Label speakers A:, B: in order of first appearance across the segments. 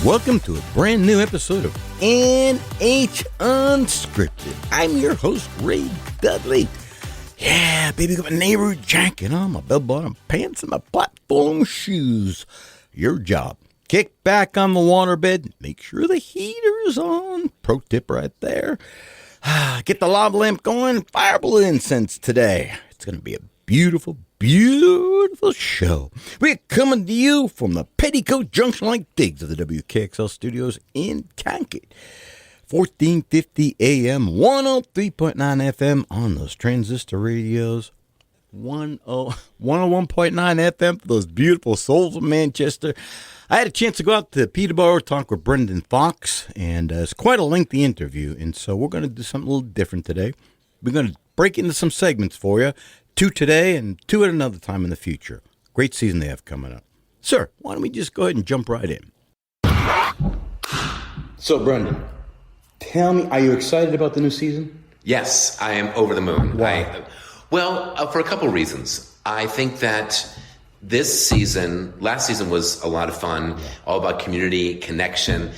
A: Welcome to a brand new episode of NH Unscripted. I'm your host, Ray Dudley. Yeah, baby, got my neighbor jacket on, my bell-bottom pants, and my platform shoes. Your job. Kick back on the waterbed. Make sure the heater's on. Pro tip right there. Get the lava lamp going. Fireable incense today. It's going to be a beautiful, beautiful show. We're coming to you from the Petticoat Junction-like digs of the WKXL studios in Kankakee. 1450 AM, 103.9 FM on those transistor radios. 101.9 FM for those beautiful souls of Manchester. I had a chance to go out to Peterborough, talk with Brendon Fox, and it's quite a lengthy interview, and so we're going to do something a little different today. We're going to break into some segments for you, 2 today and 2 at another time in the future. Great season they have coming up. Sir, why don't we just go ahead and jump right in? So, Brendon, tell me, are you excited about the new season?
B: Yes, I am over the moon.
A: Why?
B: For a couple of reasons. I think that last season was a lot of fun, all about community, connection,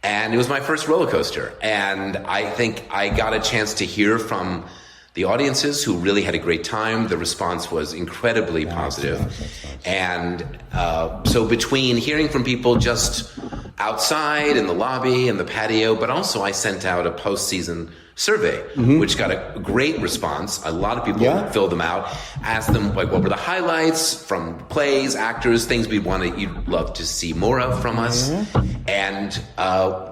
B: and it was my first roller coaster. And I think I got a chance to hear from the audiences who really had a great time. The response was incredibly positive. Nice. And so between hearing from people just outside in the lobby and the patio, but also I sent out a postseason survey, which got a great response. A lot of people filled them out, asked them like what were the highlights from plays, actors, things you'd love to see more of from us. And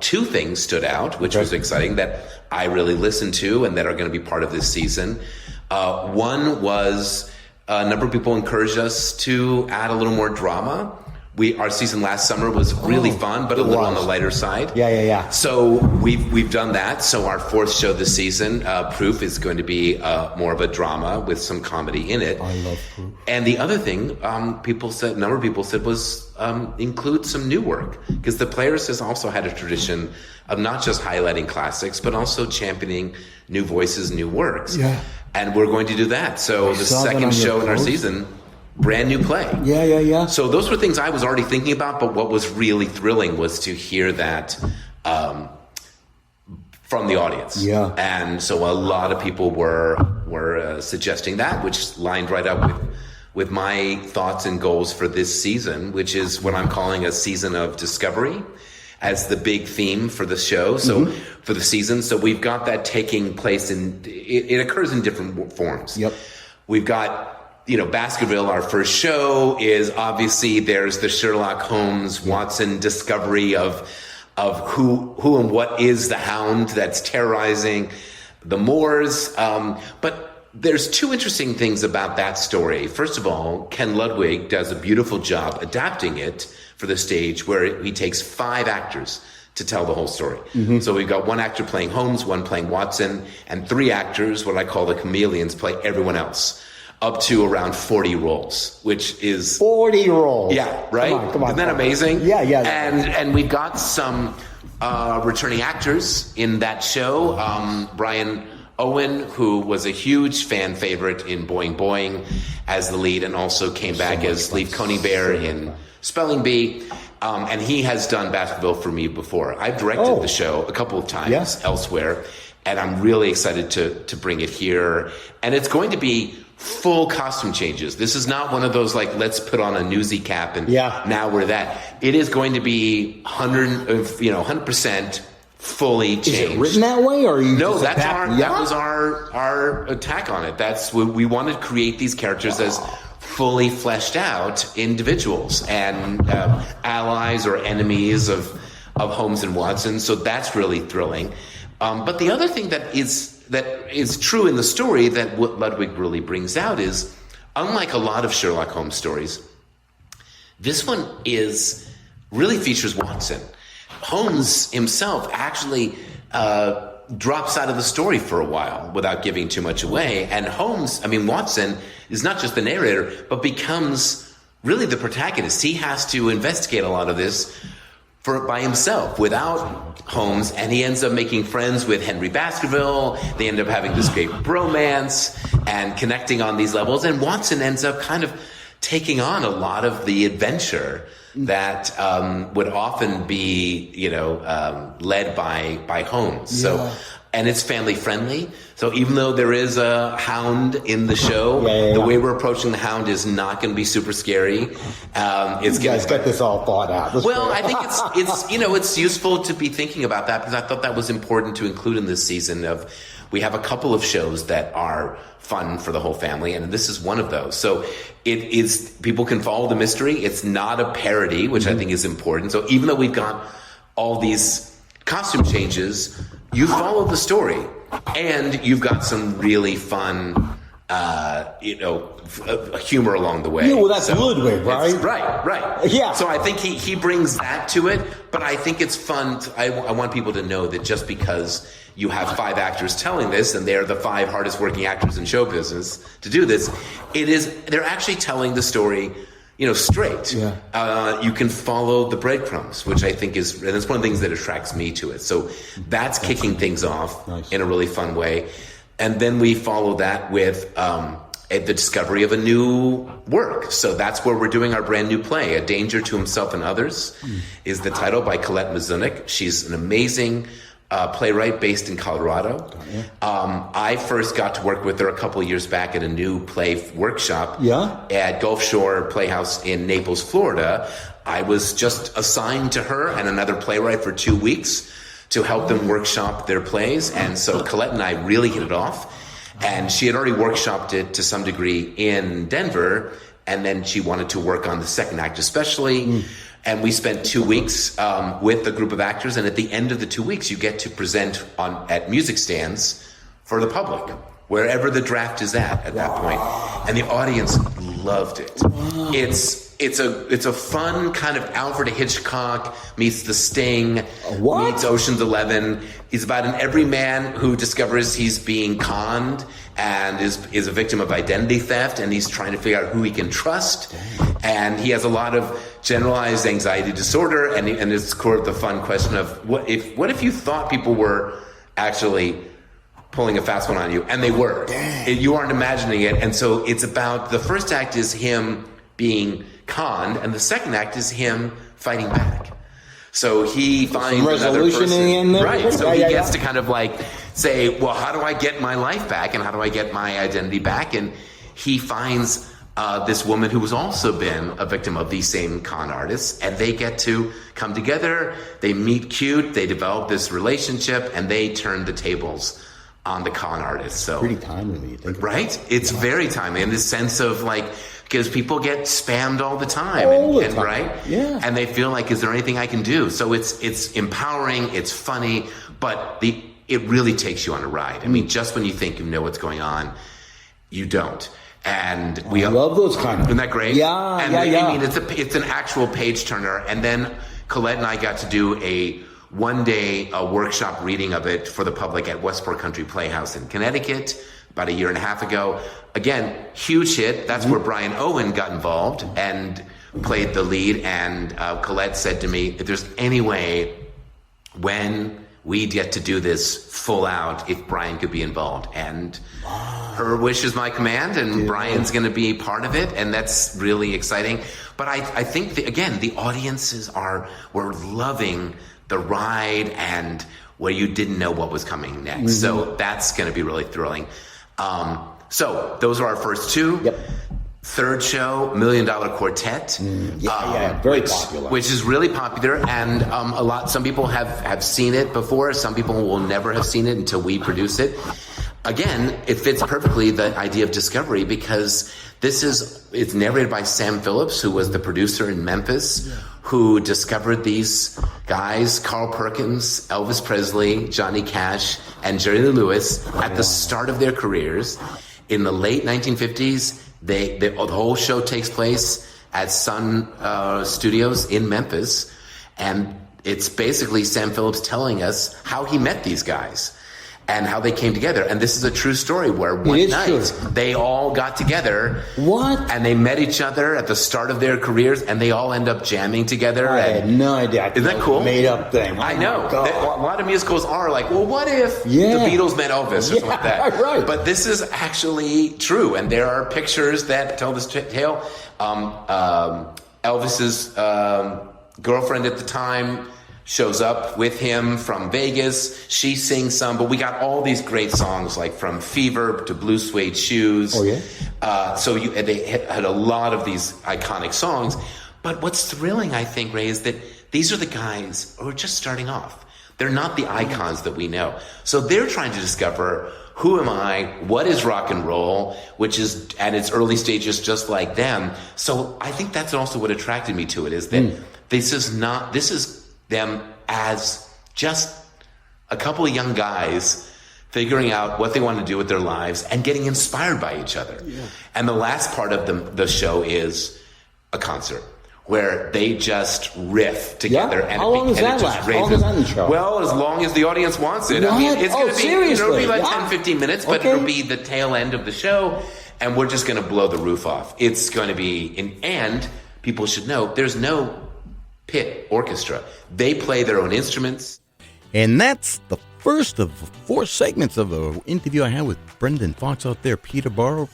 B: 2 things stood out, which was exciting, that I really listened to and that are going to be part of this season. One was a number of people encouraged us to add a little more drama. Our season last summer was really fun, but a little on the lighter side.
A: Yeah.
B: So we've done that. So our 4th show this season, Proof, is going to be more of a drama with some comedy in it.
A: I love Proof.
B: And the other thing a number of people said was include some new work, because the Players has also had a tradition of not just highlighting classics, but also championing new voices, new works. Yeah. And we're going to do that. So the second show in our season, brand new play.
A: Yeah.
B: So those were things I was already thinking about, but what was really thrilling was to hear that from the audience.
A: Yeah.
B: And so a lot of people were suggesting that, which lined right up with my thoughts and goals for this season, which is what I'm calling a season of discovery as the big theme for the show. So for the season, so we've got that taking place it occurs in different forms.
A: Yep.
B: We've got, Baskerville, our first show, is obviously there's the Sherlock Holmes Watson discovery of who and what is the hound that's terrorizing the moors. But there's 2 interesting things about that story. First of all, Ken Ludwig does a beautiful job adapting it for the stage, where he takes 5 actors to tell the whole story. So we've got 1 actor playing Holmes, 1 playing Watson, and 3 actors, what I call the chameleons, play everyone else, up to around 40 roles, which is
A: 40 roles.
B: Yeah, right?
A: Come on.
B: Isn't that amazing?
A: Yeah.
B: And we've got some returning actors in that show. Brian Owen, who was a huge fan favorite in Boing Boing as the lead, and also came back as Leif Koningbear in Spelling Bee. And he has done Baskerville for me before. I've directed the show a couple of times elsewhere, and I'm really excited to bring it here. And it's going to be full costume changes. This is not one of those like, let's put on a newsy cap and now we're that. It is going to be 100% fully changed.
A: Is it written that way, or are you?
B: No, that was our attack on it. That's what we wanted to create, these characters as fully fleshed out individuals and allies or enemies of Holmes and Watson. So that's really thrilling. But the other thing that is true in the story that what Ludwig really brings out is, unlike a lot of Sherlock Holmes stories, this one really features Watson. Holmes himself actually drops out of the story for a while without giving too much away. And Watson is not just the narrator, but becomes really the protagonist. He has to investigate a lot of this by himself without Holmes, and he ends up making friends with Henry Baskerville. They end up having this great bromance and connecting on these levels, and Watson ends up kind of taking on a lot of the adventure that would often be, led by homes.
A: Yeah.
B: So, and it's family friendly. So even though there is a hound in the show, the way we're approaching the hound is not going to be super scary.
A: You guys got this all thought out.
B: I think it's useful to be thinking about that, because I thought that was important to include in this season. We have a couple of shows that are fun for the whole family, and this is one of those. So people can follow the mystery. It's not a parody, which I think is important. So even though we've got all these costume changes, you follow the story, and you've got some really fun, humor along the way.
A: Yeah, well, that's Ludwig, right?
B: Right.
A: Yeah.
B: So I think he brings that to it, but I think it's fun. I want people to know that just because you have 5 actors telling this, and they're the 5 hardest working actors in show business to do this, they're actually telling the story, straight. Yeah. You can follow the breadcrumbs, which I think and it's one of the things that attracts me to it. So that's kicking things off in a really fun way. And then we follow that with the discovery of a new work. So that's where we're doing our brand new play, A Danger to Himself and Others, is the title, by Colette Mazunik. She's an amazing playwright based in Colorado. I first got to work with her a couple of years back at a new play workshop at Gulf Shore Playhouse in Naples, Florida. I was just assigned to her and another playwright for 2 weeks to help them workshop their plays. And so Colette and I really hit it off. And she had already workshopped it to some degree in Denver, and then she wanted to work on the second act especially. And we spent 2 weeks with a group of actors, and at the end of the 2 weeks, you get to present at music stands for the public, wherever the draft is at that point. And the audience loved it. It's a fun kind of Alfred Hitchcock meets The Sting, meets Ocean's 11. He's about an everyman who discovers he's being conned and is a victim of identity theft, and he's trying to figure out who he can trust. And he has a lot of generalized anxiety disorder, and it's the fun question of what if you thought people were actually pulling a fast one on you, and they were. You aren't imagining it. And so it's about, the first act is him being conned, and the second act is him fighting back. So he finds another person, right? So he gets to kind of like say, well, how do I get my life back, and how do I get my identity back? And he finds this woman who has also been a victim of these same con artists, and they get to come together. They meet cute, they develop this relationship, and they turn the tables on the con artists. So
A: pretty timely, you think,
B: right? It's very timely in the sense of like, because people get spammed all the time, right? Yeah. And they feel like, is there anything I can do? So it's empowering, it's funny, but it really takes you on a ride. I mean, just when you think you know what's going on, you don't. And I
A: love those kind of.
B: Isn't that great?
A: Yeah,
B: I mean, it's an actual page turner. And then Colette and I got to do a one-day workshop reading of it for the public at Westport Country Playhouse in Connecticut about a year and a half ago. Again, huge hit. That's where Brian Owen got involved and played the lead. And Colette said to me, if there's any way when we get to do this full out, if Brian could be involved. And her wish is my command, and Brian's going to be part of it, and that's really exciting. But I think, the audiences were loving the ride and where you didn't know what was coming next. So that's going to be really thrilling. So those are our first 2. Yep. Third show, $1 Million Quartet.
A: Very popular.
B: Which is really popular, and some people have seen it before. Some people will never have seen it until we produce it. Again, it fits perfectly the idea of discovery, because it's narrated by Sam Phillips, who was the producer in Memphis, who discovered these guys, Carl Perkins, Elvis Presley, Johnny Cash, and Jerry Lee Lewis at the start of their careers in the late 1950s. The whole show takes place at Sun Studios in Memphis, and it's basically Sam Phillips telling us how he met these guys. and how they came together. And this is a true story where one night they all got together.
A: What?
B: And they met each other at the start of their careers, and they all end up jamming together.
A: I had no idea.
B: Isn't that cool?
A: Made up thing.
B: I know. A lot of musicals are like, well, what if the Beatles met Elvis or something like that?
A: Right.
B: But this is actually true, and there are pictures that tell this tale. Elvis's girlfriend at the time shows up with him from Vegas. She sings some, but we got all these great songs, like from Fever to Blue Suede Shoes.
A: Oh, yeah?
B: They had a lot of these iconic songs. But what's thrilling, I think, Ray, is that these are the guys who are just starting off. They're not the icons that we know. So they're trying to discover, who am I? What is rock and roll? Which is at its early stages just like them. So I think that's also what attracted me to it, is that this is them as just a couple of young guys figuring out what they want to do with their lives and getting inspired by each other. Yeah. And the last part of the show is a concert where they just riff together.
A: Yeah? And how long does that last? How long does that show?
B: Well, as long as the audience wants it.
A: What?
B: I mean, it's going to be,
A: seriously?
B: It'll be like 10, 15 minutes, but it'll be the tail end of the show, and we're just going to blow the roof off. It's going to be, and people should know, there's no pit orchestra. They play their own instruments.
A: And that's the first of 4 segments of an interview I had with Brendon Fox out there, Peterborough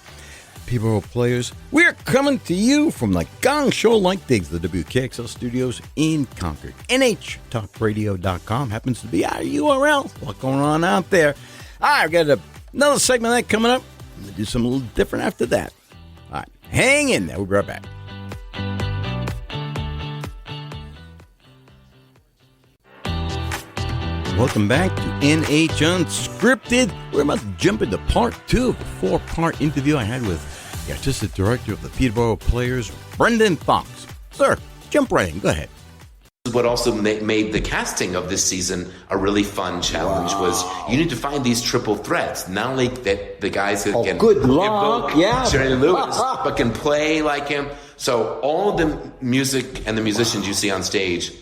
A: Players. We're coming to you from the Gong Show Like Digs, the WKXL studios in Concord. NHTalkRadio.com happens to be our URL. What's going on out there? All right, I've got another segment of that coming up. I'm going to do something a little different after that. All right, hang in there. We'll be right back. Welcome back to NH Unscripted. We're about to jump into part 2 of a 4-part interview I had with the artistic director of the Peterborough Players, Brendon Fox. Sir, jump right in. Go ahead.
B: What also made the casting of this season a really fun challenge was you need to find these triple threats. Not only that the guys that can evoke Jerry Lewis, but can play like him. So all of the music and the musicians you see on stage,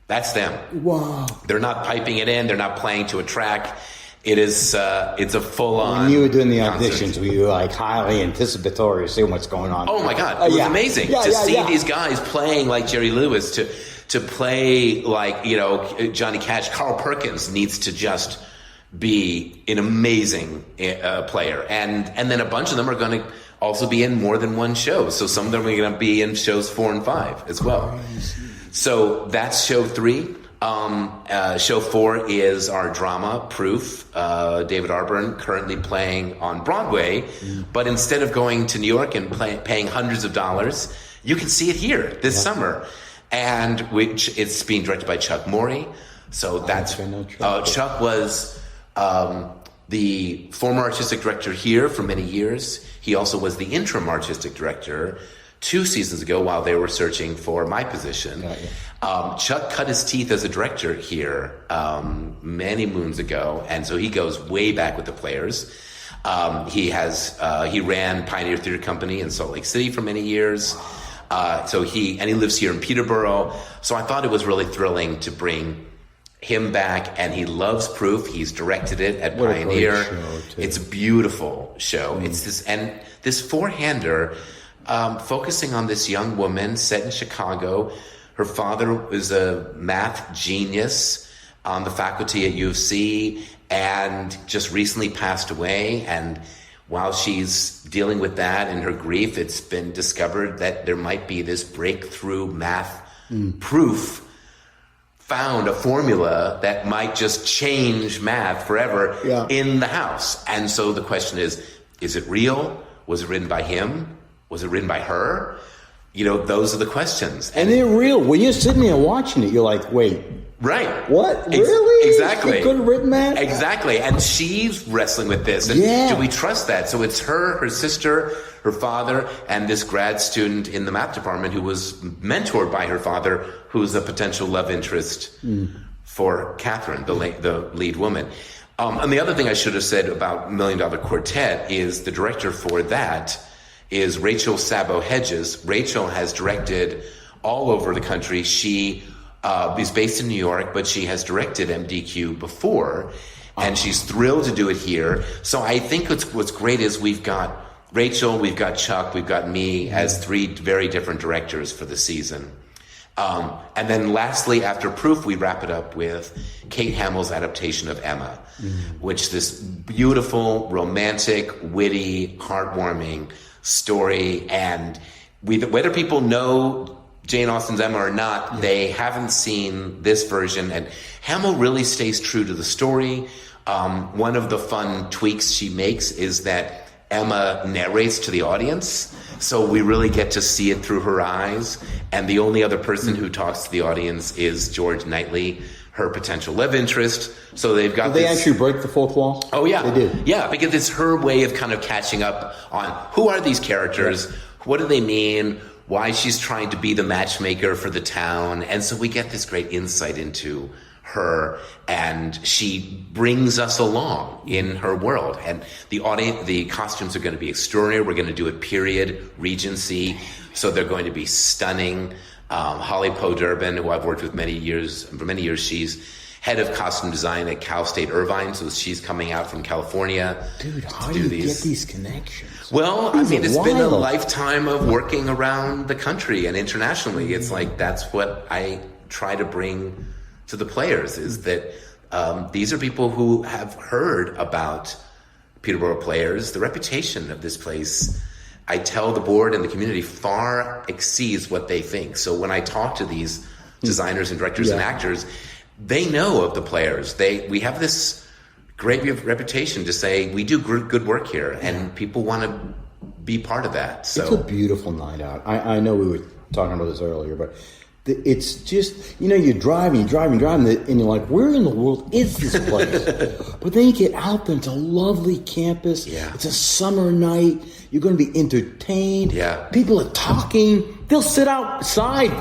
B: that's them.
A: Wow.
B: They're not piping it in. They're not playing to a track. It is, it's a full-on
A: When you were doing the
B: concert.
A: auditions, were you like highly anticipatory, seeing what's going on?
B: Oh my God. It was amazing to see these guys playing like Jerry Lewis, to play like, Johnny Cash. Carl Perkins needs to just be an amazing player. And then a bunch of them are going to also be in more than one show. So some of them are going to be in shows 4 and 5 as well. So that's show 3. Show 4 is our drama, Proof. David Arburn currently playing on Broadway, but instead of going to New York and paying hundreds of dollars, you can see it here this summer. And which it's being directed by Chuck Morey. So that's Chuck was the former artistic director here for many years. He also was the interim artistic director 2 seasons ago while they were searching for my position. Chuck cut his teeth as a director here many moons ago, and so he goes way back with the Players. He ran Pioneer Theater Company in Salt Lake City for many years. So he lives here in Peterborough. So I thought it was really thrilling to bring him back, and he loves Proof. He's directed it at Pioneer. It's a beautiful show. It's this four-hander focusing on this young woman set in Chicago. Her father was a math genius on the faculty at U of C and just recently passed away. And while she's dealing with that and her grief, it's been discovered that there might be this breakthrough math proof found, a formula that might just change math forever in the house. And so the question is it real? Was it written by him? Was it written by her? You know, those are the questions.
A: And they're real. When you're sitting there watching it, you're like, wait.
B: Right.
A: What? Really?
B: Exactly.
A: You could have written that?
B: Exactly. And she's wrestling with this. And do we trust that? So it's her sister, her father, and this grad student in the math department who was mentored by her father, who's a potential love interest for Catherine, the lead woman. And the other thing I should have said about $1 Million Quartet is the director for that is Rachel Sabo Hedges. Rachel has directed all over the country. She is based in New York, but she has directed MDQ before. and she's thrilled to do it here. So I think what's great is we've got Rachel, we've got Chuck, we've got me as three very different directors for the season. And then lastly, after Proof, we wrap it up with Kate Hamill's adaptation of Emma, which this beautiful, romantic, witty, heartwarming story. And whether people know Jane Austen's Emma or not, they haven't seen this version. And Hamill really stays true to the story. One of the fun tweaks she makes is that Emma narrates to the audience, so we really get to see it through her eyes. And the only other person who talks to the audience is George Knightley, her potential love interest. So they've got
A: Did they actually break the fourth wall?
B: Oh, yeah.
A: They did.
B: Yeah, because it's her way of kind of catching up on who are these characters, what do they mean, why she's trying to be the matchmaker for the town. And so we get this great insight into her, and she brings us along in her world. And the costumes are going to be extraordinary. We're going to do it period, Regency, so they're going to be stunning. Holly Poe Durbin, who I've worked with for many years, she's head of costume design at Cal State Irvine, so she's coming out from California.
A: Dude, how do you get these connections?
B: Well, I mean, it's been a lifetime of working around the country and internationally. It's like, that's what I try to bring to the players, is that these are people who have heard about Peterborough Players. The reputation of this place, I tell the board and the community, far exceeds what they think. So when I talk to these designers and directors and actors, they know of the Players. We have this great reputation to say we do good work here, and people want to be part of that. So
A: it's a beautiful night out. I know we were talking about this earlier, but it's just, you're driving, and you're like, where in the world is this place? But then you get out there, it's a lovely campus.
B: Yeah.
A: It's a summer night. You're going to be entertained.
B: Yeah.
A: People are talking. They'll sit outside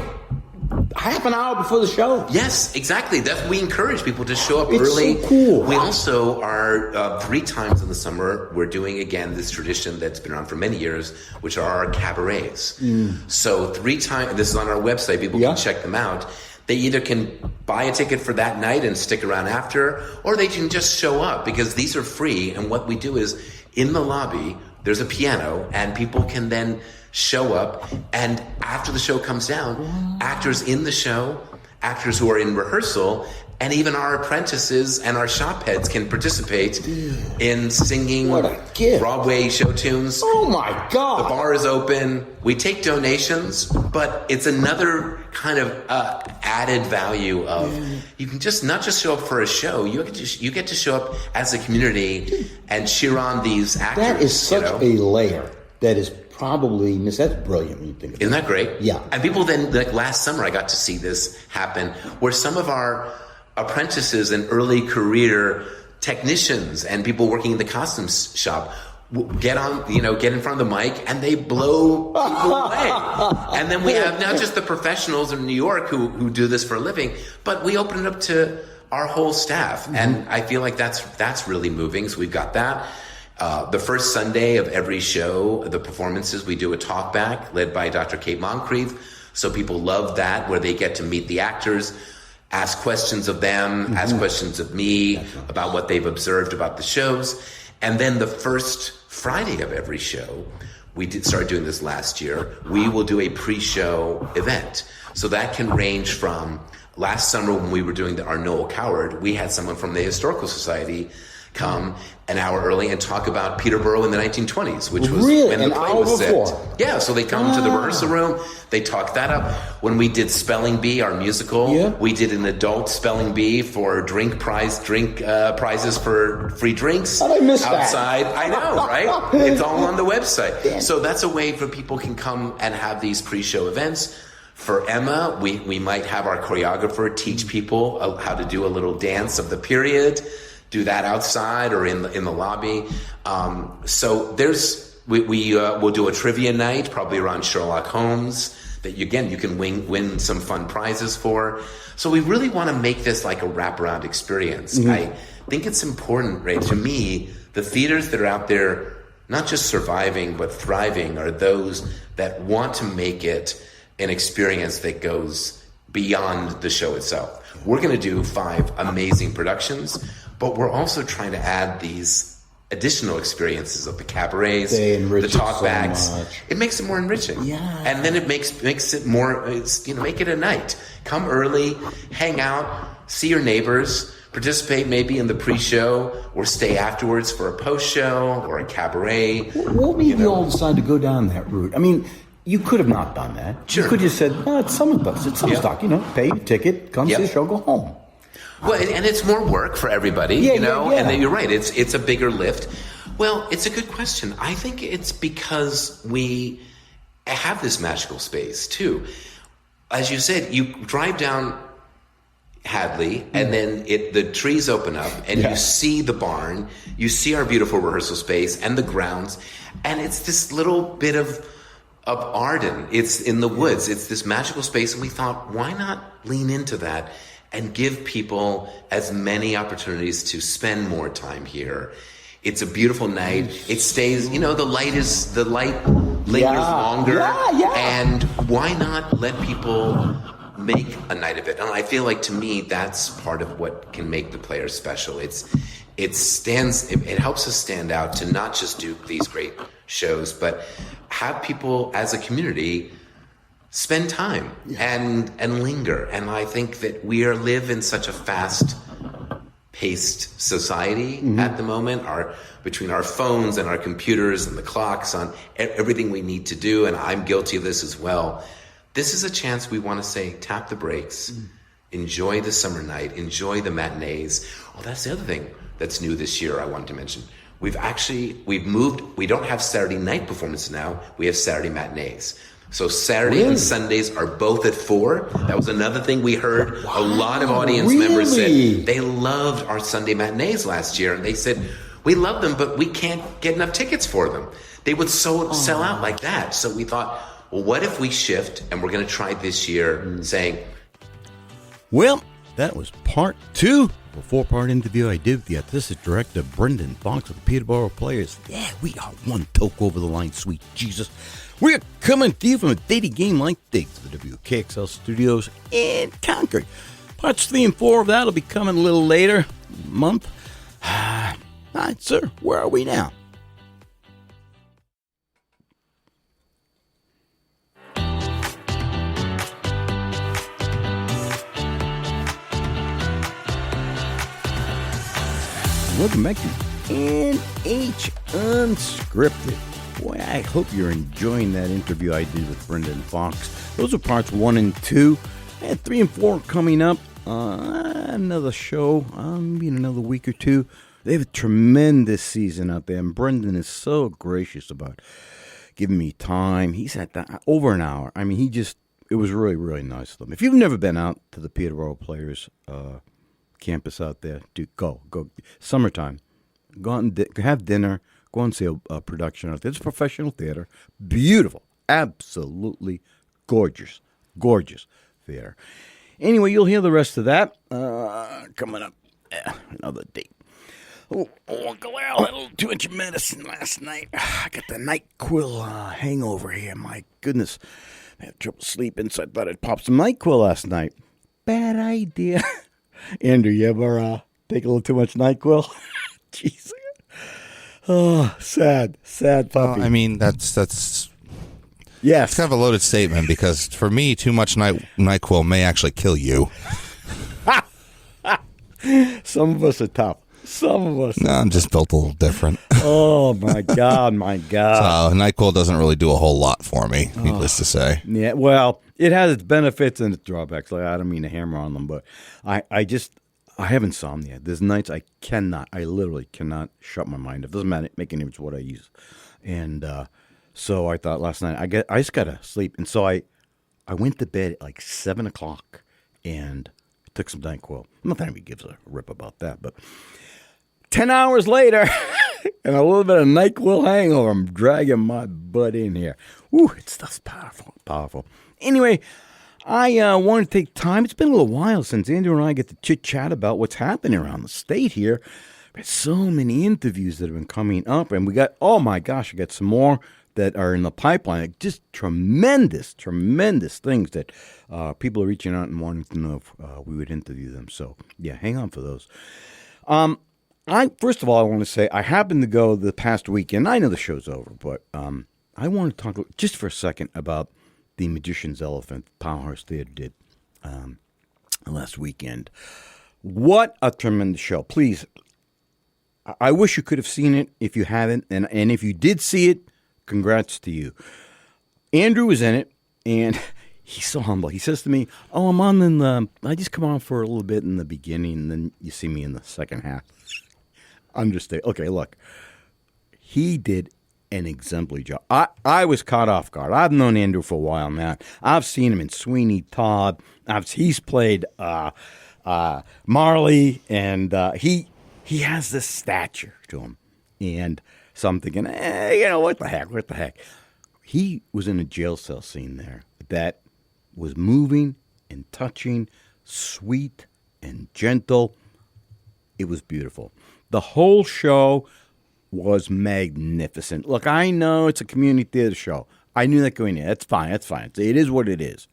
A: half an hour before the show.
B: Yes, exactly. We encourage people to show up
A: It's
B: early.
A: so cool.
B: We also are 3 times in the summer, we're doing again this tradition that's been around for many years, which are our cabarets. So 3 times, this is on our website, people can check them out. They either can buy a ticket for that night and stick around after, or they can just show up, because these are free. And what we do is, in the lobby, there's a piano, and people can then show up, and after the show comes down, actors in the show, actors who are in rehearsal, and even our apprentices and our shop heads can participate in singing Broadway show tunes.
A: Oh my God.
B: The bar is open. We take donations, but it's another kind of added value of you can just not just show up for a show. You get to show up as a community and cheer on these actors.
A: That is such a layer that is probably that's brilliant when you think about it.
B: Isn't that great?
A: Yeah.
B: And people then, like last summer, I got to see this happen, where some of our apprentices and early career technicians and people working in the costumes shop get in front of the mic, and they blow people away. And then we have not just the professionals in New York who do this for a living, but we open it up to our whole staff. And I feel like that's really moving. So we've got that. The first Sunday of every show, the performances, we do a talk back led by Dr. Kate Moncrief. So people love that, where they get to meet the actors, ask questions of them, ask questions of me about what they've observed about the shows. And then the first Friday of every show, we did start doing this last year, we will do a pre-show event. So that can range from last summer when we were doing our Noel Coward, we had someone from the Historical Society come an hour early and talk about Peterborough in the 1920s, which was when the play was set. Yeah, so they come to the rehearsal room, they talk that up. When we did Spelling Bee, our musical, we did an adult Spelling Bee for prizes for free drinks.
A: How did I miss
B: outside.
A: That?
B: I know, right? It's all on the website. So that's a way for people can come and have these pre-show events. For Emma, we might have our choreographer teach people how to do a little dance of the period. Do that outside or in the lobby. So we'll do a trivia night, probably around Sherlock Holmes, that you can win some fun prizes for. So we really want to make this like a wraparound experience. I think it's important, Ray, to me, the theaters that are out there, not just surviving, but thriving, are those that want to make it an experience that goes beyond the show itself. We're going to do 5 amazing productions. but we're also trying to add these additional experiences of the cabarets,
A: They enrich
B: the
A: it so
B: talkbacks.
A: much.
B: It makes it more enriching.
A: Yeah.
B: And then it makes it more, make it a night. Come early, hang out, see your neighbors, participate maybe in the pre-show, or stay afterwards for a post-show or a cabaret.
A: What made you all decide to go down that route? I mean, you could have not done that.
B: Sure.
A: You could have said, it's summer bus, it's summer stock, pay your ticket, come see the show, go home.
B: Well, and it's more work for everybody, and then you're right, it's a bigger lift. Well, it's a good question. I think it's because we have this magical space, too. As you said, you drive down Hadley, and then the trees open up, and you see the barn, you see our beautiful rehearsal space and the grounds, and it's this little bit of Arden. It's in the woods. It's this magical space, and we thought, why not lean into that and give people as many opportunities to spend more time here? It's a beautiful night. It stays, the light lingers longer. And why not let people make a night of it? And I feel like, to me, that's part of what can make the Players special. It helps us stand out to not just do these great shows, but have people as a community spend time and linger. And I think that we live in such a fast-paced society at the moment. Between our phones and our computers and the clocks on everything we need to do, and I'm guilty of this as well. This is a chance we want to say, tap the brakes, enjoy the summer night, enjoy the matinees. Oh, that's the other thing that's new this year I wanted to mention. We've moved, we don't have Saturday night performances now, we have Saturday matinees. So Saturday and Sundays are both at 4. That was another thing we heard. A lot of audience members said they loved our Sunday matinees last year, and they said, we love them, but we can't get enough tickets for them. They would sell out like that. So we thought, well, what if we shift, and we're going to try this year saying...
A: Well, that was part 2 of a 4-part interview I did with the artistic director, Brendon Fox of the Peterborough Players. Yeah, we got one toke over the line, sweet Jesus. We're coming to you from a daily game like this, the WKXL studios in Concord. Parts 3 and 4 of that will be coming a little later, month. All right, sir, where are we now? Welcome back to NH Unscripted. Boy, I hope you're enjoying that interview I did with Brendon Fox. Those are parts 1 and 2. I had 3 and 4 coming up. Another show, maybe in another week or two. They have a tremendous season out there, and Brendon is so gracious about giving me time. He's at that over an hour. I mean, it was really, really nice of them. If you've never been out to the Peterborough Players campus out there, dude, go. Summertime. Go out and have dinner. Go and see a production out there. It's professional theater. Beautiful. Absolutely gorgeous. Gorgeous theater. Anyway, you'll hear the rest of that coming up another date. Oh, Uncle Al had a little too much medicine last night. I got the NyQuil hangover here. My goodness. I had trouble sleeping, so I thought I'd pop some NyQuil last night. Bad idea. Andrew, you ever take a little too much NyQuil? Jeez. Oh, sad puppy.
C: I mean, that's
A: yes.
C: It's kind of a loaded statement, because for me, too much NyQuil may actually kill you.
A: Some of us are tough. Some of us.
C: No, I'm just built a little different.
A: Oh, my God, my God.
C: So NyQuil doesn't really do a whole lot for me, needless to say.
A: Yeah, well, it has its benefits and its drawbacks. Like, I don't mean to hammer on them, but I have insomnia. There's nights I literally cannot shut my mind. It doesn't matter, make any difference what I use. And so I thought last night, I just got to sleep. And so I went to bed at like 7 o'clock and took some NyQuil. Not that anybody gives a rip about that, but 10 hours later, and a little bit of NyQuil hangover, I'm dragging my butt in here. Woo, it's stuff's powerful. Anyway, I want to take time. It's been a little while since Andrew and I get to chit-chat about what's happening around the state here. There's so many interviews that have been coming up, and we got, oh my gosh, I got some more that are in the pipeline. Like, just tremendous things that people are reaching out and wanting to know if we would interview them. So, yeah, hang on for those. First of all, I want to say I happened to go the past weekend. I know the show's over, but I want to talk just for a second about the Magician's Elephant Powerhouse Theater did last weekend. What a tremendous show. Please, I wish you could have seen it if you haven't. And if you did see it, congrats to you. Andrew was in it, and he's so humble. He says to me, I'm on I just come on for a little bit in the beginning, and then you see me in the second half. Understand. Okay, look. He did an exemplary job. I was caught off guard. I've known Andrew for a while now. I've seen him in Sweeney Todd. He's played Marley, and he has this stature to him. And so I'm thinking, what the heck? He was in a jail cell scene there that was moving and touching, sweet and gentle. It was beautiful. The whole show was magnificent. Look, I know it's a community theater show. I knew that going in. That's fine. It is what it is.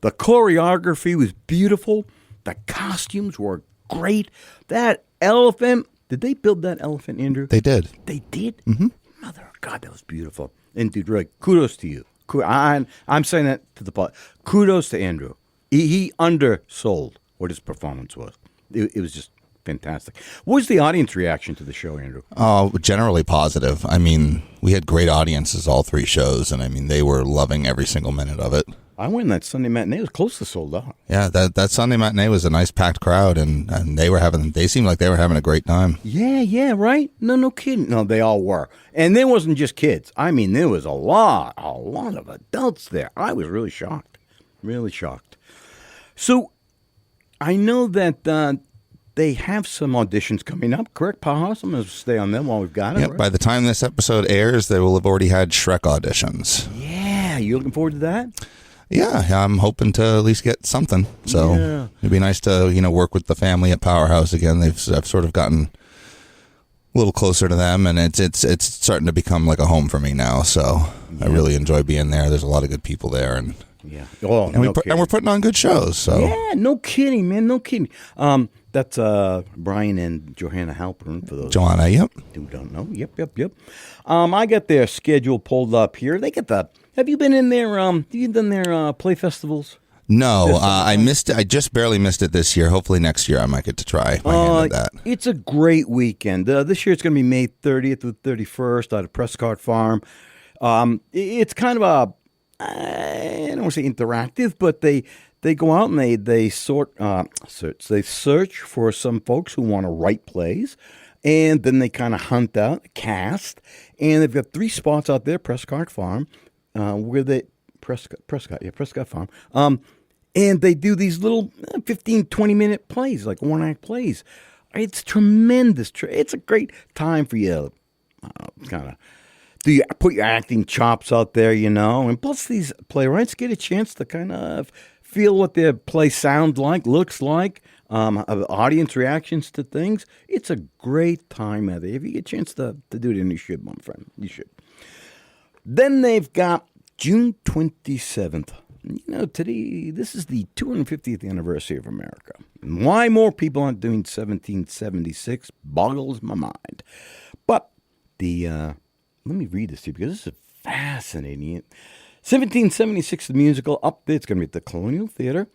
A: The choreography was beautiful. The costumes were great. That elephant, did they build that elephant, Andrew?
C: They did.
A: They did?
C: Mm-hmm.
A: Mother of God, that was beautiful. And dude, really, kudos to you. I'm saying that to the public. Kudos to Andrew. He undersold what his performance was. It was just fantastic. What was the audience reaction to the show, Andrew?
C: Generally positive. I mean, we had great audiences all three shows, and I mean, they were loving every single minute of it.
A: I went in that Sunday matinee. It was close to sold out.
C: Yeah, that Sunday matinee was a nice packed crowd, and they seemed like they were having a great time.
A: Yeah, right? No kidding. No, they all were. And there wasn't just kids. I mean, there was a lot of adults there. I was really shocked. So, I know that they have some auditions coming up, correct, Powerhouse? I'm going to stay on them while we've got it.
C: Yep, right? By the time this episode airs, they will have already had Shrek auditions.
A: Yeah, you looking forward to that?
C: Yeah, I'm hoping to at least get something. So It'd be nice to, work with the family at Powerhouse again. I've sort of gotten a little closer to them, and it's starting to become like a home for me now. So I really enjoy being there. There's a lot of good people there, and we're putting on good shows. So
A: yeah, no kidding, man, no kidding. That's Brian and Johanna Halpern, for those
C: Joanna,
A: who don't know. Yep. I got their schedule pulled up here. They get have you been in their have you done their play festivals?
C: No, I missed it. I just barely missed it this year. Hopefully next year I might get to try my hand at that.
A: It's a great weekend. This year it's going to be May 30th to 31st out at Prescott Farm. It's kind of I don't want to say interactive, but they go out and they search for some folks who want to write plays, and then they kind of hunt out a cast, and they've got 3 spots out there, Prescott Farm, Prescott Farm, and they do these little 15, 20-minute plays, like one-act plays. It's tremendous. It's a great time for you to kind of put your acting chops out there, and plus these playwrights get a chance to kind of feel what their play sounds like, looks like, audience reactions to things. It's a great time out there. If you get a chance to do it, and you should, my friend. You should. Then they've got June 27th. Today, this is the 250th anniversary of America. And why more people aren't doing 1776 boggles my mind. But let me read this to you, because this is fascinating. 1776, the musical, up there. It's going to be at the Colonial Theater.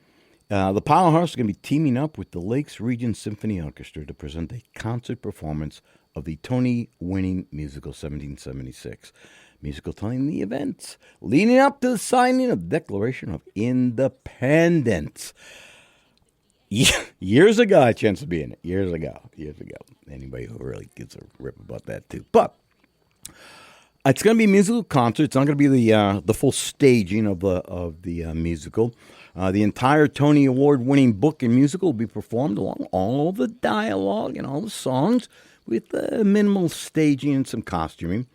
A: The Powerhouse is going to be teaming up with the Lakes Region Symphony Orchestra to present a concert performance of the Tony-winning musical 1776. Musical telling the events leading up to the signing of the Declaration of Independence. Years ago, I had a chance to be in it. Years ago. Anybody who really gives a rip about that, too. But it's going to be a musical concert. It's not going to be the full staging of the musical. The entire Tony Award-winning book and musical will be performed along all the dialogue and all the songs with minimal staging and some costuming.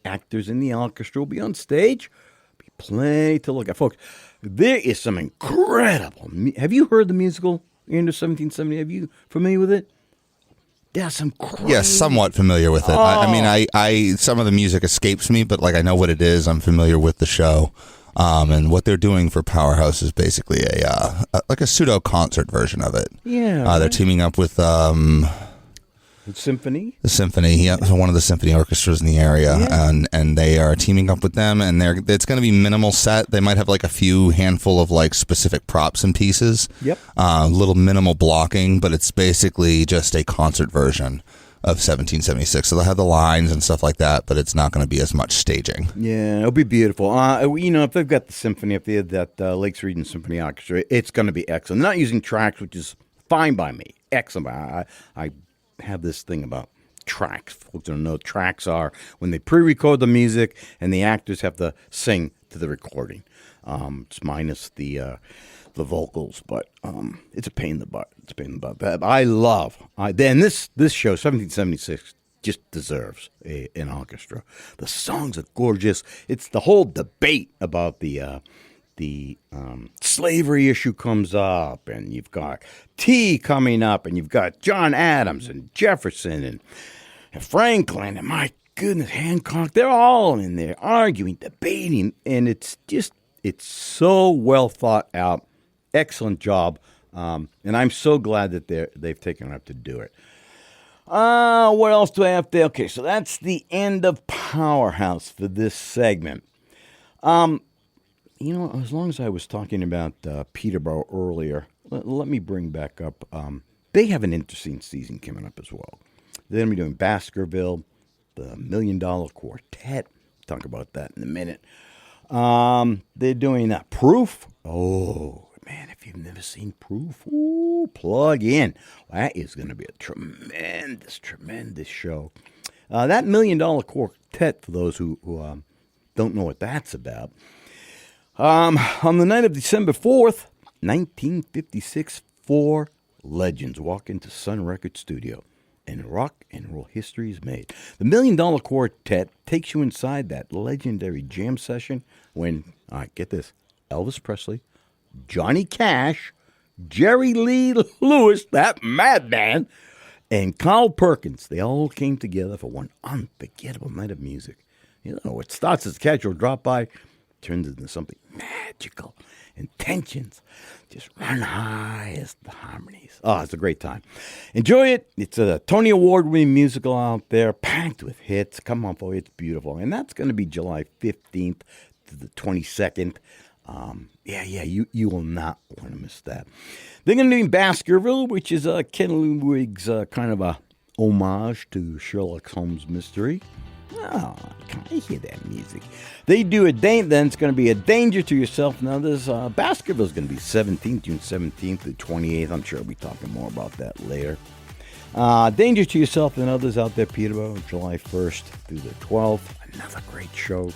A: Actors in the orchestra will be on stage. Be plenty to look at. Folks, there is some incredible... Have you heard the musical, Under 1770? Are you familiar with it? There's some crazy...
C: Yes, somewhat familiar with it. Oh. I mean, I some of the music escapes me, but I know what it is. I'm familiar with the show. And what they're doing for Powerhouse is basically a pseudo concert version of it.
A: Yeah.
C: They're teaming up with
A: Symphony?
C: The symphony, yeah, so one of the symphony orchestras in the area, and they are teaming up with them, and it's going to be minimal set. They might have like a few handful of like specific props and pieces.
A: Yep.
C: Little minimal blocking, but it's basically just a concert version of 1776. So they'll have the lines and stuff like that, but it's not going to be as much staging.
A: Yeah, it'll be beautiful. If they've got the symphony, if they have that Lakes Region Symphony Orchestra, it's going to be excellent. They're not using tracks, which is fine by me. Excellent. I have this thing about tracks. Folks don't know tracks are when they pre-record the music and the actors have to sing to the recording. It's minus the vocals, but it's a pain in the butt. It's a pain in the butt. But this show, 1776, just deserves an orchestra. The songs are gorgeous. It's the whole debate about the slavery issue comes up, and you've got Tea coming up, and you've got John Adams and Jefferson and Franklin, and my goodness, Hancock. They're all in there arguing, debating, and it's so well thought out. Excellent job, and I'm so glad that they've taken it up to do it. What else do I have there? Okay, so that's the end of Powerhouse for this segment. As long as I was talking about Peterborough earlier, let me bring back up, they have an interesting season coming up as well. They're going to be doing Baskerville, the $1 Million Quartet. Talk about that in a minute. They're doing Proof. Oh, man, if you've never seen Proof, plug in. That is going to be a tremendous, tremendous show. That $1 Million Quartet, for those who don't know what that's about, on the night of December 4th, 1956, 4 legends walk into Sun Record Studio, and rock and roll history is made. The $1 Million Quartet takes you inside that legendary jam session when, get this, Elvis Presley, Johnny Cash, Jerry Lee Lewis, that madman, and Carl Perkins, they all came together for one unforgettable night of music. It starts as a casual drop-by, turns into something magical, and tensions just run high as the harmonies. Oh, it's a great time. Enjoy it. It's a Tony Award-winning musical out there, packed with hits. Come on, folks, it's beautiful. And that's going to be July 15th to the 22nd. You will not want to miss that. They're going to be in Baskerville, which is Ken Ludwig's kind of a homage to Sherlock Holmes mystery. Oh, I hear that music. They do then it's going to be A Danger to Yourself. Now, there's Baskerville's going to be June 17th to 28th. I'm sure we'll be talking more about that later. Danger to Yourself and others out there, Peterborough, July 1st through the 12th. Another great show.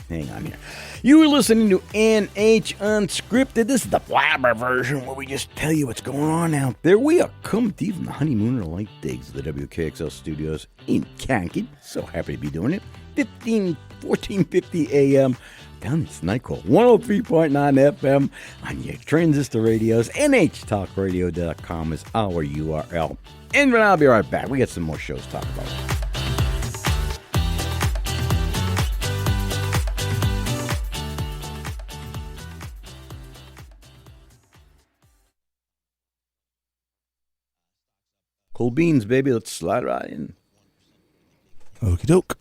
A: Hang on here. You were listening to NH Unscripted. This is the blabber version where we just tell you what's going on out there. We are coming to you from the Honeymooner Light Digs of the WKXL studios in Kankakee. So happy to be doing it. 1450 a.m. down in Snyco. 103.9 FM on your transistor radios. NHTalkRadio.com is our URL. And I'll be right back. We got some more shows to talk about. Cold beans, baby. Let's slide right in.
C: Okie doke.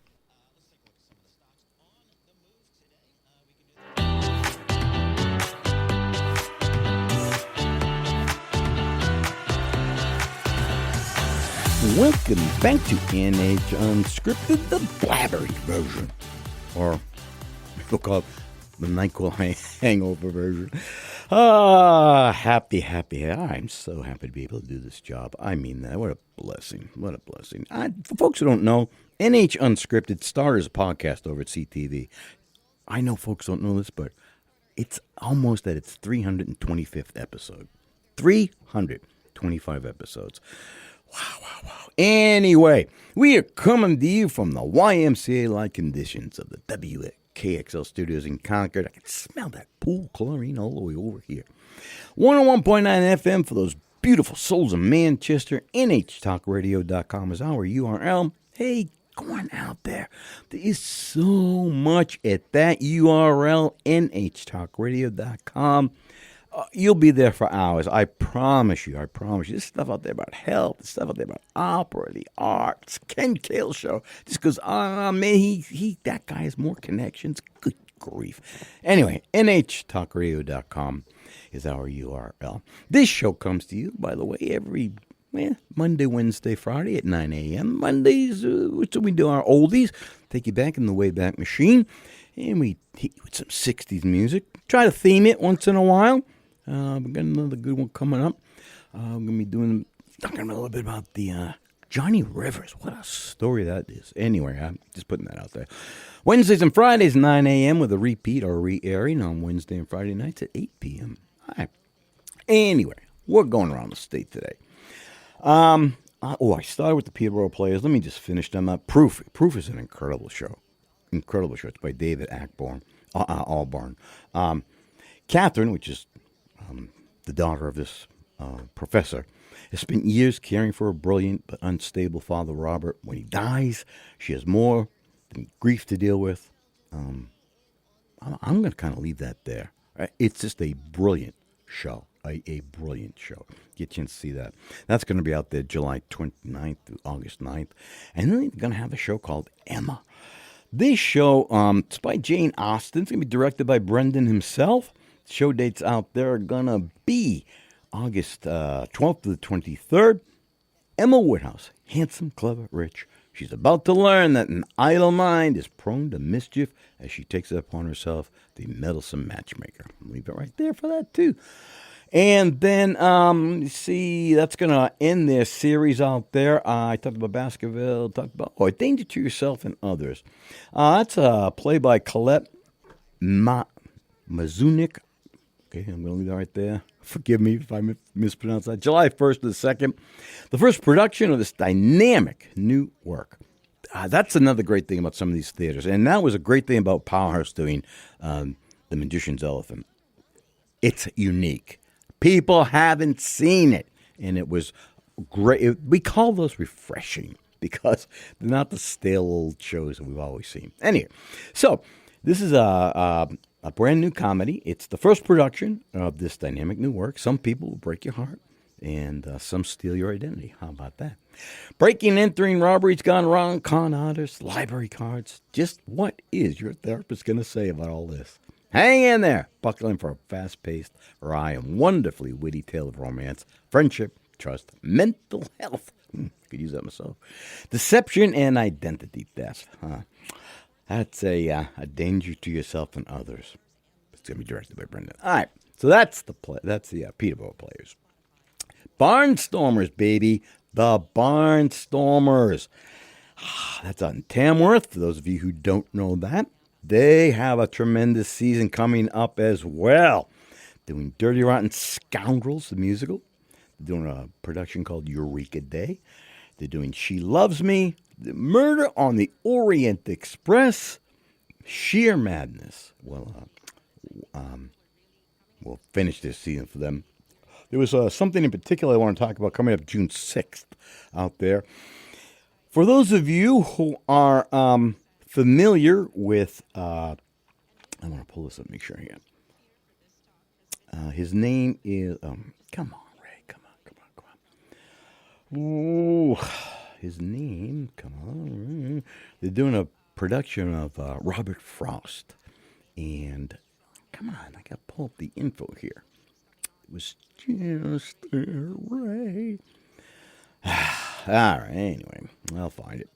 A: Welcome back to NH Unscripted, the blabbery version. Or we'll call it the NyQuil hangover version. Happy. I'm so happy to be able to do this job. I mean that. What a blessing. For folks who don't know, NH Unscripted started as a podcast over at CTV. I know folks don't know this, but it's almost at its 325th episode. 325 episodes. Wow. Anyway, we are coming to you from the YMCA-like conditions of the WKXL studios in Concord. I can smell that pool chlorine all the way over here. 101.9 FM for those beautiful souls of Manchester. NHTalkRadio.com is our URL. Hey, go on out there. There is so much at that URL, NHTalkRadio.com. You'll be there for hours. I promise you. I promise you. There's stuff out there about health. There's stuff out there about opera, the arts. Ken Cale show. Just goes, man, that guy has more connections. Good grief. Anyway, nhtalkradio.com is our URL. This show comes to you, by the way, every Monday, Wednesday, Friday at 9 a.m. Mondays, so we do our oldies. Take you back in the Wayback Machine. And we hit you with some 60s music. Try to theme it once in a while. We've got another good one coming up. I'm going to be talking a little bit about the Johnny Rivers. What a story that is. Anyway, I'm just putting that out there. Wednesdays and Fridays, 9 a.m. with a repeat or re-airing on Wednesday and Friday nights at 8 p.m. All right. Anyway, we're going around the state today. I started with the Peterborough Players. Let me just finish them up. Proof is an incredible show. Incredible show. It's by David Albarn. Catherine, which is the daughter of this professor, has spent years caring for a brilliant but unstable father, Robert. When he dies, she has more than grief to deal with. I'm going to kind of leave that there. Right? It's just a brilliant show. A brilliant show. Get a chance to see that. That's going to be out there July 29th through August 9th. And then they're going to have a show called Emma. This show, it's by Jane Austen. It's going to be directed by Brendon himself. Show dates out there are going to be August 12th to the 23rd. Emma Woodhouse, handsome, clever, rich. She's about to learn that an idle mind is prone to mischief as she takes it upon herself, the meddlesome matchmaker. I'll leave it right there for that, too. And then, that's going to end their series out there. I talked about Baskerville, talked about A Danger to Yourself and Others. That's a play by Colette Mazunik. Okay, I'm going to leave that right there. Forgive me if I mispronounce that. July 1st to the 2nd. The first production of this dynamic new work. That's another great thing about some of these theaters. And that was a great thing about Powerhouse doing The Magician's Elephant. It's unique. People haven't seen it, and it was great. We call those refreshing because they're not the stale old shows that we've always seen. Anyway, so this is a brand new comedy. It's the first production of this dynamic new work. Some people will break your heart, and some steal your identity. How about that? Breaking, entering, robberies gone wrong, con artists, library cards. Just what is your therapist going to say about all this? Hang in there. Buckle in for a fast-paced, wry, and wonderfully witty tale of romance, friendship, trust, mental health. Could use that myself. Deception and identity theft. That's a danger to yourself and others. It's going to be directed by Brendon. All right. So that's the Peterborough Players. Barnstormers, baby. The Barnstormers. That's on Tamworth, for those of you who don't know that. They have a tremendous season coming up as well. Doing Dirty Rotten Scoundrels, the musical. They're doing a production called Eureka Day. They're doing She Loves Me, The Murder on the Orient Express, Sheer Madness. Well, we'll finish this season for them. There was something in particular I want to talk about coming up June 6th out there. For those of you who are familiar with, I want to pull this up, make sure I get. His name is, come on, Ray, come on. Ooh, his name, come on. They're doing a production of Robert Frost. And, come on, I got to pull up the info here. It was just Ray. All right, anyway, I'll find it.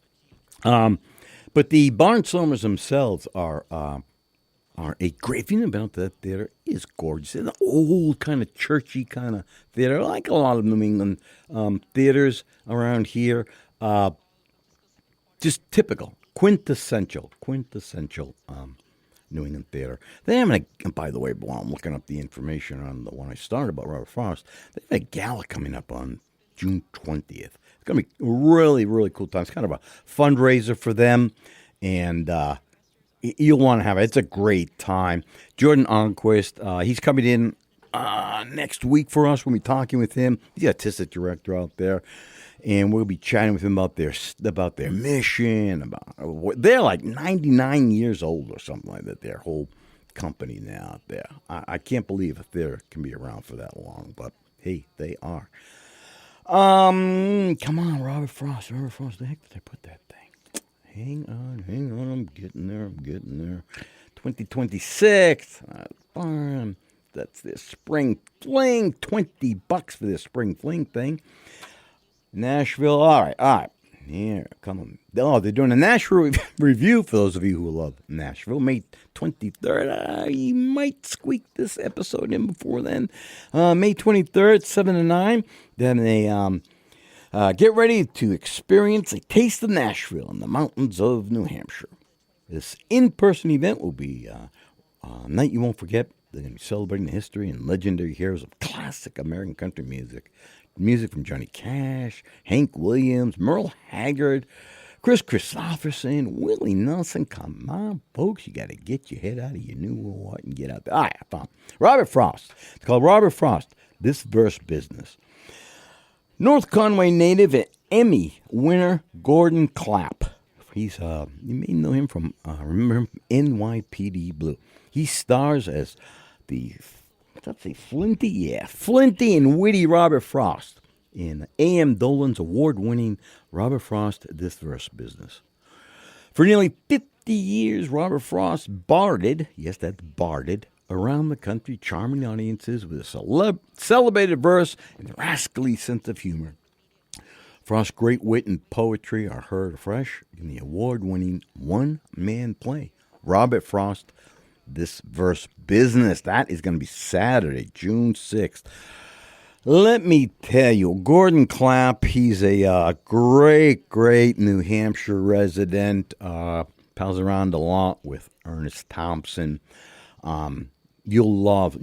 A: But the Barnstormers themselves are a great thing about that theater. Is gorgeous. It's an old kind of churchy kind of theater, like a lot of New England theaters around here. Just typical, quintessential New England theater. They have by the way, while I'm looking up the information on the one I started about Robert Frost, they have a gala coming up on June 20th. It's going to be a really, really cool time. It's kind of a fundraiser for them, and you'll want to have it. It's a great time. Jordan Onquist, he's coming in next week for us. We'll be talking with him. He's the artistic director out there, and we'll be chatting with him about their mission. They're like 99 years old or something like that. Their whole company now out there. I can't believe a theater can be around for that long, but hey, they are. Come on, Robert Frost. The heck did I put that thing? Hang on. I'm getting there. 2026. That's this spring fling. $20 for this spring fling thing. Nashville. All right. Here, come on. Oh, they're doing a Nashville review for those of you who love Nashville. May 23rd. You might squeak this episode in before then. May 23rd, 7 to 9. Then they get ready to experience a taste of Nashville in the mountains of New Hampshire. This in-person event will be a night you won't forget. They're going to be celebrating the history and legendary heroes of classic American country music. Music from Johnny Cash, Hank Williams, Merle Haggard, Chris Christopherson, Willie Nelson. Come on, folks. You got to get your head out of your new what and get out there. All right, I found Robert Frost. It's called Robert Frost, This Verse Business. North Conway native and Emmy winner Gordon Clapp. He's you may know him from remember him from NYPD Blue. He stars as the flinty and witty Robert Frost in A.M. Dolan's award-winning Robert Frost, This Verse Business. For nearly 50 years, Robert Frost barded around the country, charming audiences with a celebrated verse and a rascally sense of humor. Frost's great wit and poetry are heard afresh in the award-winning one-man play, Robert Frost, This Verse Business. That is going to be Saturday, June 6th. Let me tell you, Gordon Clapp, he's a great New Hampshire resident, pals around a lot with Ernest Thompson. You'll love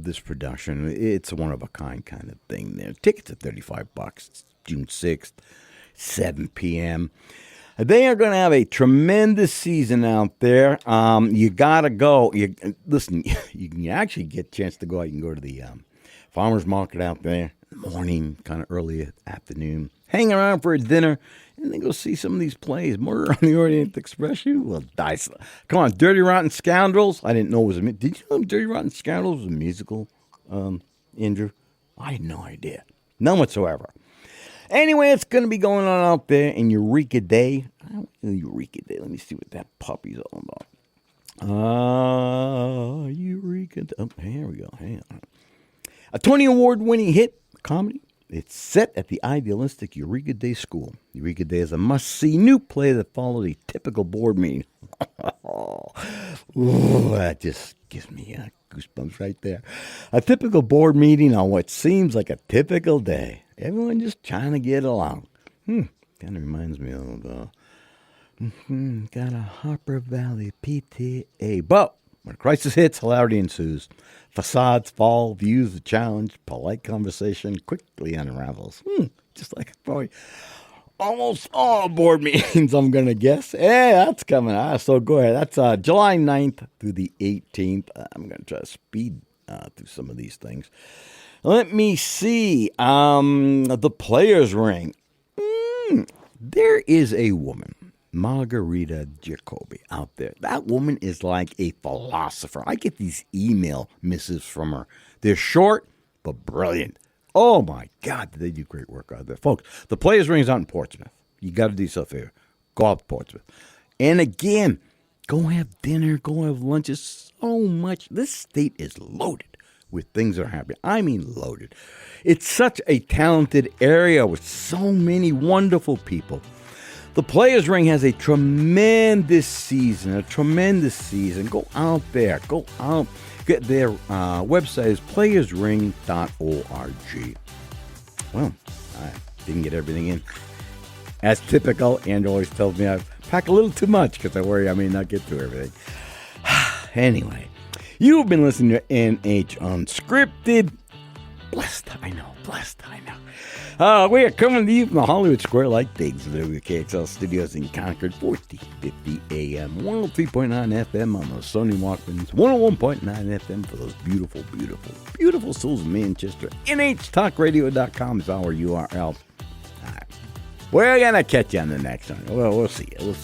A: this production. It's a one-of-a-kind kind of thing there. Tickets are $35. It's June 6th, 7 p.m., They are going to have a tremendous season out there. You got to go. Listen, you can actually get a chance to go out. You can go to the farmer's market out there in the morning, kind of early afternoon, hang around for a dinner, and then go see some of these plays. Murder on the Orient Express. You will die. Come on, Dirty Rotten Scoundrels. I didn't know it was a... Did you know Dirty Rotten Scoundrels was a musical, Andrew? I had no idea. None whatsoever. Anyway, it's going to be going on out there in Eureka Day. Eureka Day. Let me see what that puppy's all about. Eureka Day. Oh, here we go. Hang on. A Tony Award-winning hit comedy. It's set at the idealistic Eureka Day School. Eureka Day is a must-see new play that follows a typical board meeting. That just gives me goosebumps right there. A typical board meeting on what seems like a typical day. Everyone just trying to get along. Kind of reminds me of got a Harper Valley PTA. But when a crisis hits, hilarity ensues. Facades fall, views the challenge, polite conversation quickly unravels. Just like probably almost all board meetings, I'm going to guess. Yeah, that's coming out. So go ahead. That's July 9th through the 18th. I'm going to try to speed through some of these things. Let me see. The Players Ring. There is a woman, Margarita Jacobi, out there. That woman is like a philosopher. I get these email missives from her. They're short, but brilliant. Oh, my God, did they do great work out there. Folks, the Players Ring is out in Portsmouth. You got to do yourself here. Go out to Portsmouth. And again, go have dinner, go have lunches. So much. This state is loaded with things that are happening. I mean loaded. It's such a talented area with so many wonderful people. The Players Ring has a tremendous season. Go out there. Go out. Get their website is playersring.org. Well, I didn't get everything in. As typical, Andrew always tells me I pack a little too much because I worry I may not get through everything. Anyway, you've been listening to NH Unscripted. Blessed, I know. We are coming to you from the Hollywood Square like Digs of the WKXL studios in Concord, 1450 AM, 103.9 FM on those Sony Walkmans, 101.9 FM for those beautiful, beautiful, beautiful souls of Manchester. NHTalkRadio.com is our URL. All right. We're going to catch you on the next one. Well, we'll see you.